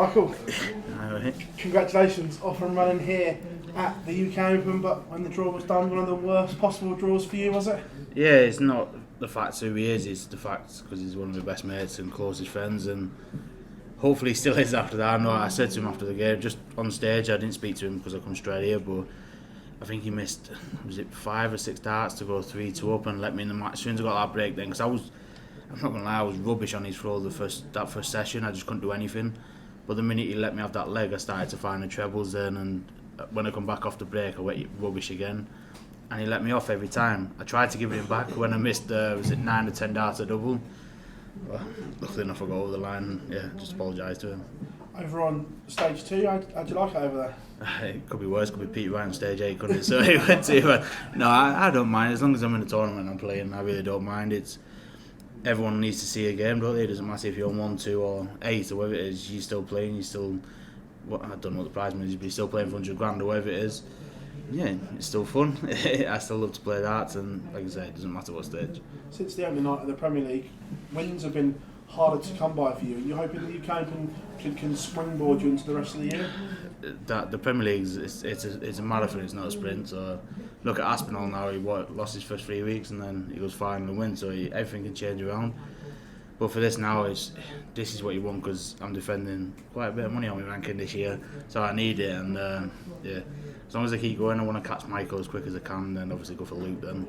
Michael, congratulations, off and running here at the UK Open, but when the draw was done, one of the worst possible draws for you, was it? Yeah, it's not the fact who he is, it's the fact because he's one of my best mates and closest friends, and hopefully he still is after that. I know I said to him after the game, just on stage, I didn't speak to him because I come straight here, but I think he missed, was it 5 or 6 darts to go 3-2 up and let me in the match. As soon as I got that break then, because I'm not going to lie, I was rubbish on his throw that first session. I just couldn't do anything. But the minute he let me have that leg, I started to find the trebles then, and when I come back off the break, I went rubbish again. And he let me off every time. I tried to give it him back when I missed, was it 9 or 10 darts a double? Well, luckily enough I got over the line and yeah, just apologised to him. Over on stage 2, how'd you like it over there? It could be worse, could be Pete Ryan on stage 8, couldn't it? So he went to, no, I don't mind, as long as I'm in the tournament I'm playing, I really don't mind. Everyone needs to see a game, don't they? It doesn't matter if you're on 1, 2 or 8 or whatever it is, you're still playing, I don't know what the prize money is, but you're still playing for 100 grand or whatever it is. Yeah, it's still fun. I still love to play darts, and like I say, it doesn't matter what stage. Since the opening night of the Premier League, wins have been harder to come by for you. Are you hoping the UK Open can springboard you into the rest of the year? The Premier League it's a marathon, it's not a sprint. So look at Aspinall now, he lost his first 3 weeks and then he goes final and wins, so everything can change around. But for this now, this is what you want, because I'm defending quite a bit of money on my ranking this year, so I need it. And yeah, as long as I keep going, I want to catch Michael as quick as I can, then obviously go for Luke. Then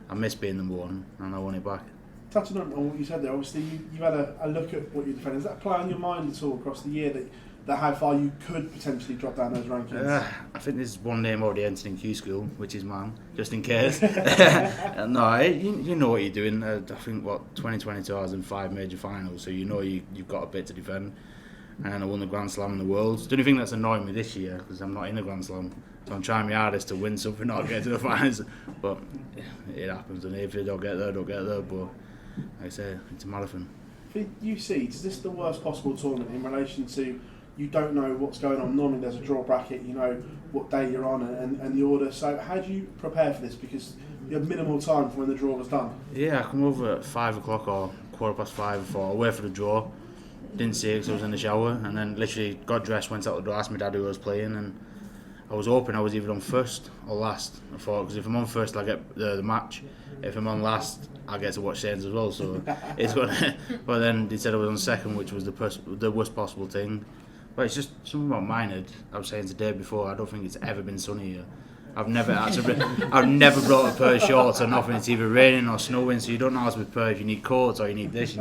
I miss being number 1 and I want it back. Touching on what you said there, obviously you had a look at what you're defending. Does that play on your mind at all across the year that how far you could potentially drop down those rankings? I think there's one name already entered in Q School, which is mine, just in case. No, you know what you're doing. I think 2022 I was in 5 major finals, so you know you've got a bit to defend. And I won the Grand Slam in the Worlds. The only thing that's annoying me this year, because I'm not in the Grand Slam, so I'm trying my hardest to win something, not get to the finals. But it happens, and if you don't get there, don't get there. But like I say, it's a marathon. For UC, is this the worst possible tournament in relation to you don't know what's going on? Normally there's a draw bracket, you know what day you're on and the order. So how do you prepare for this? Because you have minimal time for when the draw was done. Yeah, I come over at 5 o'clock or 5:15 before I wait for the draw. Didn't see it because I was in the shower, and then literally got dressed, went out the door, asked my dad who I was playing, and I was hoping I was either on first or last. I thought, because if I'm on first, I get the match. If I'm on last, I get to watch Saints as well. So it's good. But then they said I was on second, which was the worst possible thing. But it's just something about mine. I was saying today before, I don't think it's ever been sunny here. I've never brought a pair of shorts or nothing. It's either raining or snowing, so you don't know how to prepare if you need coats or you need this.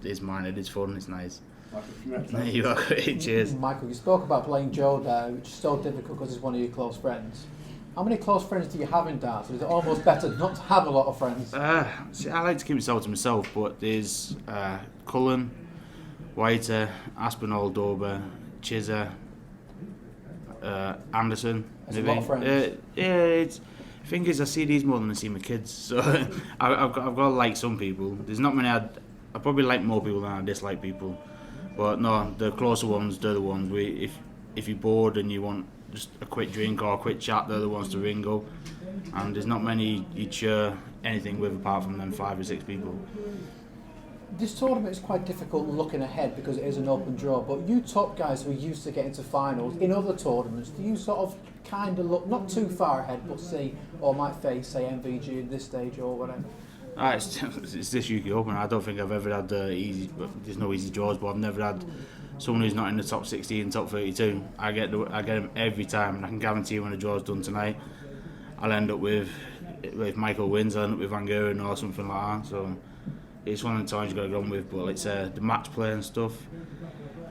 It's mine. It's fun. It's nice. You are great. Cheers. Michael, you spoke about playing Joe there, which is so difficult because he's one of your close friends. How many close friends do you have in darts? Is it almost better not to have a lot of friends? See, I like to keep myself to myself, but there's Cullen, Whiter, Aspinall, Dober, Chizza, Anderson. That's maybe. A lot of friends. The thing is, I see these more than I see my kids, so I've got to like some people. There's not many. I probably like more people than I dislike people, but no, the closer ones, they're the ones. If you're bored and you want just a quick drink or a quick chat, they're the ones to ring up. And there's not many you'd share anything with apart from them 5 or 6 people. This tournament is quite difficult looking ahead because it is an open draw, but you top guys who are used to getting to finals in other tournaments, do you sort of kind of look not too far ahead but see or might face say MVG at this stage or whatever? It's this UK Open. I don't think I've ever had easy. There's no easy draws, but I've never had someone who's not in the top 60 and top 32. I get them every time, and I can guarantee when the draw's done tonight, I'll end up with, if Michael wins, I'll end up with Van Geuren or something like that. So it's one of the times you've got to go on with. But the match play and stuff,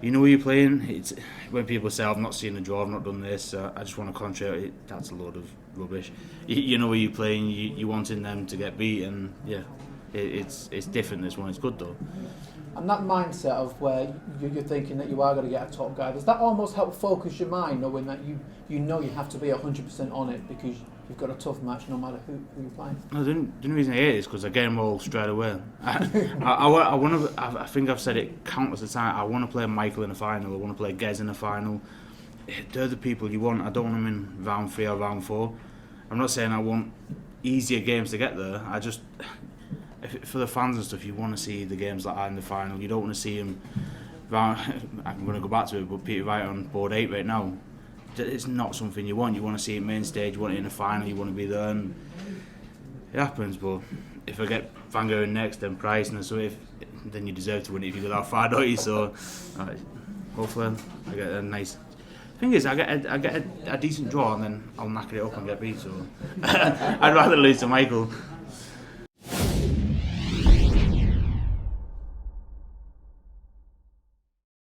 you know who you're playing. It's when people say I've not seen the draw, I've not done this, I just want to concentrate. That's a load of rubbish. You know who you're playing. You wanting them to get beat, and yeah, it's different. This one, it's good though. And that mindset of where you're thinking that you are going to get a top guy, does that almost help focus your mind, knowing that you know you have to be 100% on it because you've got a tough match no matter who you're playing? No, the only reason I hate it is because I get them all straight away. I think I've said it countless of times. I want to play Michael in the final. I want to play Gez in the final. They're the people you want. I don't want them in round 3 or round 4. I'm not saying I want easier games to get there. I just, for the fans and stuff, you want to see the games like that in the final. You don't want to see them I'm going to go back to it, but Peter Wright on board 8 right now, it's not something you want. You want to see it main stage, you want it in the final, you want to be there, and it happens. But if I get Van Gogh next, then Price, and so then you deserve to win it if you go that far, don't you? So hopefully I get a nice. Thing is, I get a decent draw, and then I'll knacker it up and get beat. So I'd rather lose to Michael.